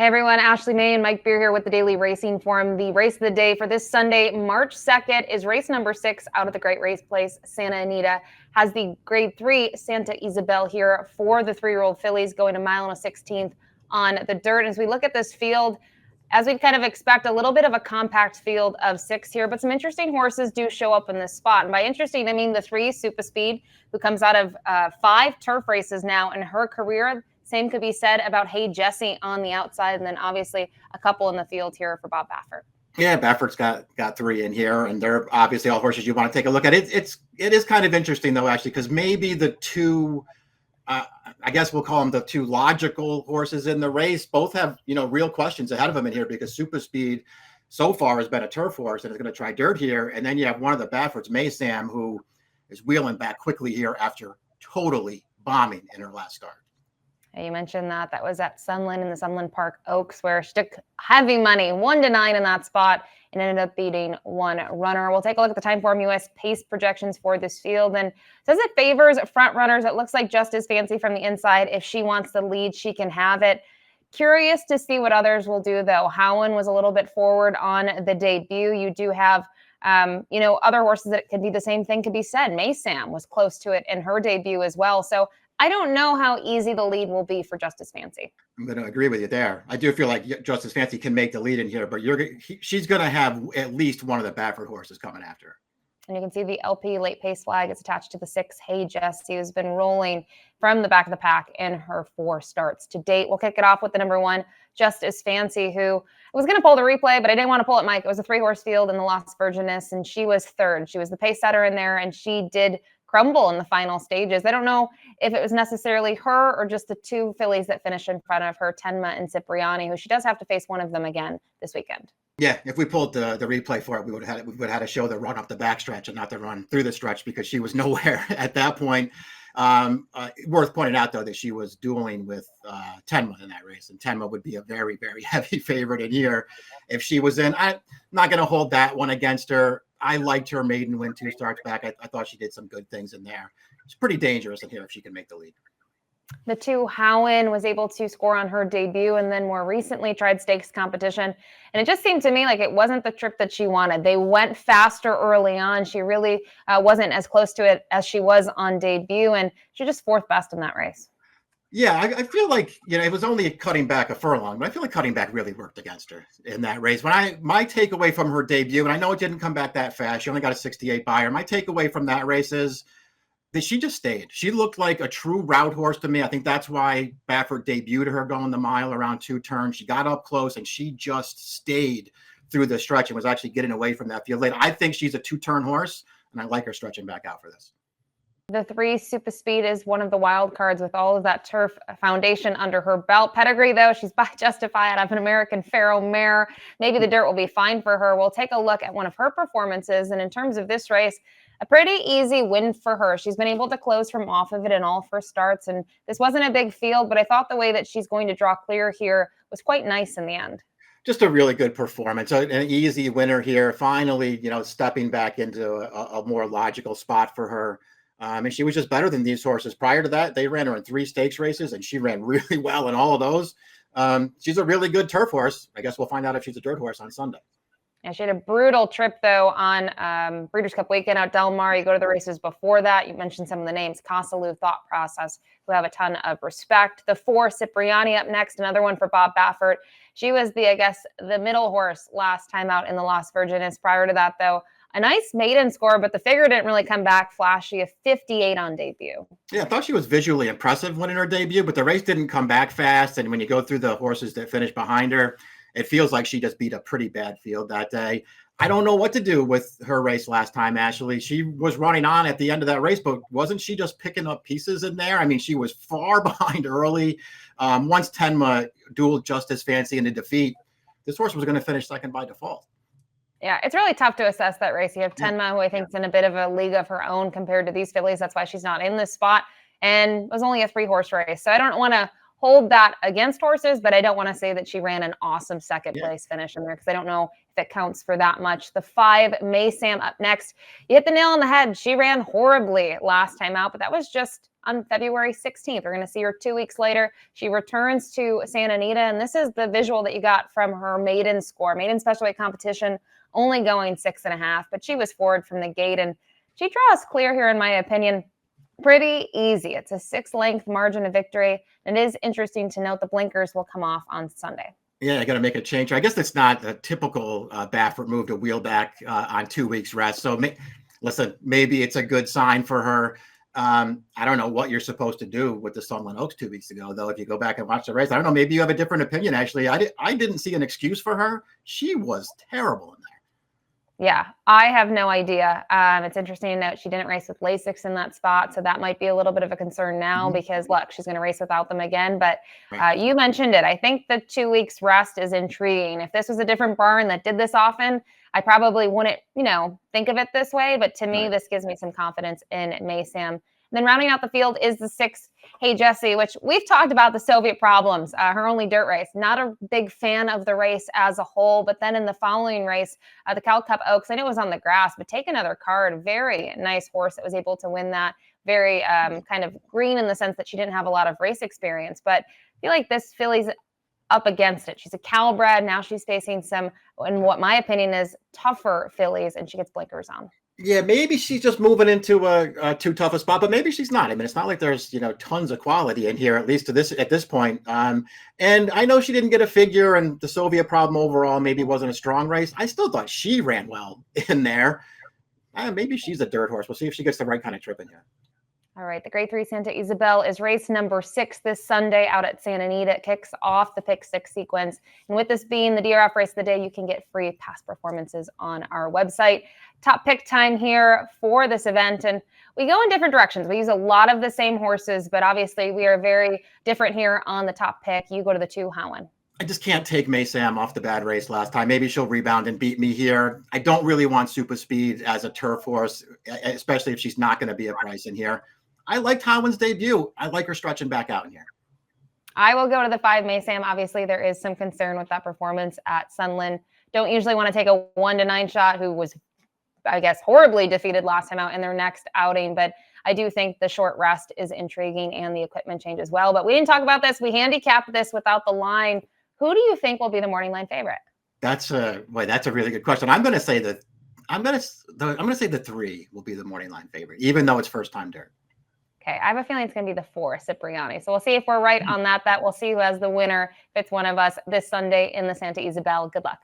Hey everyone, Ashley May and Mike Beer here with the Daily Racing Forum. The race of the day for this Sunday, March 2nd, is race number 6 out of the Great Race Place. Santa Anita has the Grade 3 Santa Ysabel here for the 3-year-old fillies, going a mile and a 16th on the dirt. As we look at this field, as we'd kind of expect, a little bit of a compact field of 6 here, but some interesting horses do show up in this spot. And by interesting, I mean the 3 Super Speed, who comes out of 5 turf races now in her career. Same could be said about Hey Jesse on the outside, and then obviously a couple in the field here for Bob Baffert. Yeah, Baffert's got 3 in here, and they're obviously all horses you want to take a look at. It is kind of interesting though, actually, because maybe the 2, I guess we'll call them the 2 logical horses in the race, both have real questions ahead of them in here, because Super Speed so far has been a turf horse and is going to try dirt here, and then you have one of the Bafferts, Mailloux, who is wheeling back quickly here after totally bombing in her last start. You mentioned that was at Sunland in the Sunland Park Oaks, where she took heavy money, 1-9 in that spot, and ended up beating one runner. We'll take a look at the Time Form US pace projections for this field, and says it favors front runners. It looks like Justice Fancy from the inside. If she wants the lead, she can have it. Curious to see what others will do, though. Howen was a little bit forward on the debut. You do have other horses that could be the same thing could be said. Mailloux was close to it in her debut as well. So I don't know how easy the lead will be for Justice Fancy. I'm going to agree with you there. I do feel like Justice Fancy can make the lead in here, but she's going to have at least one of the Baffert horses coming after her. And you can see the LP late pace flag is attached to the 6 Hey Jesse, who's been rolling from the back of the pack in her 4 starts to date. We'll kick it off with the number 1, Justice Fancy, who was going to pull the replay, but I didn't want to pull it, Mike. It was a 3-horse field in the Las Virgenes, and she was 3rd. She was the pace setter in there, and she did crumble in the final stages. I don't know if it was necessarily her or just the 2 fillies that finished in front of her, Tenma and Cipriani, who she does have to face one of them again this weekend. Yeah, if we pulled the replay for it, we would have had to show the run up the backstretch and not the run through the stretch, because she was nowhere at that point. Worth pointing out, though, that she was dueling with Tenma in that race, and Tenma would be a very, very heavy favorite in here if she was in. I'm not going to hold that one against her. I liked her maiden win 2 starts back. I thought she did some good things in there. It's pretty dangerous in here if she can make the lead. The 2 Howen was able to score on her debut, and then more recently tried stakes competition. And it just seemed to me like it wasn't the trip that she wanted. They went faster early on. She really wasn't as close to it as she was on debut, and she just 4th best in that race. Yeah, I feel like, it was only cutting back a furlong, but I feel like cutting back really worked against her in that race. My takeaway from her debut, and I know it didn't come back that fast, she only got a 68 buyer. My takeaway from that race is that she just stayed. She looked like a true route horse to me. I think that's why Baffert debuted her going the mile around 2 turns. She got up close and she just stayed through the stretch and was actually getting away from that field late. I think she's a 2-turn horse, and I like her stretching back out for this. The 3 Super Speed is one of the wild cards with all of that turf foundation under her belt. Pedigree, though, she's by Justified out of an American Pharaoh mare. Maybe the dirt will be fine for her. We'll take a look at one of her performances. And in terms of this race, a pretty easy win for her. She's been able to close from off of it in all 4 starts. And this wasn't a big field, but I thought the way that she's going to draw clear here was quite nice in the end. Just a really good performance. An easy winner here. Finally, stepping back into a more logical spot for her. And she was just better than these horses. Prior to that, they ran her in 3 stakes races, and she ran really well in all of those. She's a really good turf horse. I guess we'll find out if she's a dirt horse on Sunday. Yeah, she had a brutal trip, though, on Breeders' Cup weekend out Del Mar. You go to the races before that. You mentioned some of the names, Casalou, Thought Process, who have a ton of respect. The 4, Cipriani, up next, another one for Bob Baffert. She was the middle horse last time out in the Las Virgenes. Prior to that, though, a nice maiden score, but the figure didn't really come back flashy, a 58 on debut. Yeah, I thought she was visually impressive winning her debut, but the race didn't come back fast. And when you go through the horses that finished behind her, it feels like she just beat a pretty bad field that day. I don't know what to do with her race last time, Ashley. She was running on at the end of that race, but wasn't she just picking up pieces in there? I mean, she was far behind early. Once Tenma dueled Justice Fancy into defeat, this horse was going to finish 2nd by default. Yeah, it's really tough to assess that race. You have Tenma, who I think is in a bit of a league of her own compared to these fillies. That's why she's not in this spot. And it was only a 3-horse race. So I don't want to hold that against horses, but I don't want to say that she ran an awesome second Yeah. place finish in there because I don't know if it counts for that much. The 5, Mailloux up next. You hit the nail on the head. She ran horribly last time out, but that was just on February 16th. We're going to see her 2 weeks later. She returns to Santa Anita, and this is the visual that you got from her maiden score. Maiden special weight competition, only going 6.5, but she was forward from the gate, and she draws clear here, in my opinion. Pretty easy. It's a 6-length margin of victory. And it is interesting to note the blinkers will come off on Sunday. Yeah, I got to make a change. I guess it's not a typical Baffert move to wheel back on 2 weeks rest. So listen, maybe it's a good sign for her. I don't know what you're supposed to do with the Sunland Oaks 2 weeks ago, though. If you go back and watch the race, I don't know. Maybe you have a different opinion. Actually, I didn't see an excuse for her. She was terrible in there. Yeah, I have no idea. It's interesting to note she didn't race with Lasix in that spot, so that might be a little bit of a concern now because, look, she's going to race without them again. But you mentioned it. I think the 2 weeks rest is intriguing. If this was a different barn that did this often, I probably wouldn't, think of it this way. But to me, this gives me some confidence in Mailloux. Then rounding out the field is the 6, Hey Jessie, which we've talked about the Soviet problems, her only dirt race. Not a big fan of the race as a whole, but then in the following race, the Cal Cup Oaks, I know it was on the grass, but take another card. Very nice horse that was able to win that. Very kind of green in the sense that she didn't have a lot of race experience, but I feel like this filly's up against it. She's a Cal bred. Now she's facing some, in what my opinion is, tougher fillies, and she gets blinkers on. Yeah, maybe she's just moving into a too tough a spot, but maybe she's not. I mean, it's not like there's tons of quality in here, at least at this point. And I know she didn't get a figure, and the Soviet problem overall maybe wasn't a strong race. I still thought she ran well in there. Maybe she's a dirt horse. We'll see if she gets the right kind of trip in here. All right, the Grade 3 Santa Ysabel is race number 6 this Sunday out at Santa Anita. It kicks off the Pick 6 sequence. And with this being the DRF race of the day, you can get free past performances on our website. Top pick time here for this event. And we go in different directions. We use a lot of the same horses, but obviously we are very different here on the top pick. You go to the 2, Howen. I just can't take Mailloux off the bad race last time. Maybe she'll rebound and beat me here. I don't really want Super Speed as a turf horse, especially if she's not going to be a price in here. I liked Howen's debut. I like her stretching back out in here. I will go to the 5, Mailloux. Obviously, there is some concern with that performance at Sunland. Don't usually want to take a 1-9 shot who was, I guess, horribly defeated last time out in their next outing. But I do think the short rest is intriguing and the equipment change as well. But we didn't talk about this. We handicapped this without the line. Who do you think will be the morning line favorite? That's a really good question. I'm going to say that I'm going to say the 3 will be the morning line favorite, even though it's first time dirt. Okay, I have a feeling it's going to be the 4, Cipriani. So we'll see if we're right on that bet. We'll see who has the winner if it's one of us this Sunday in the Santa Ysabel. Good luck.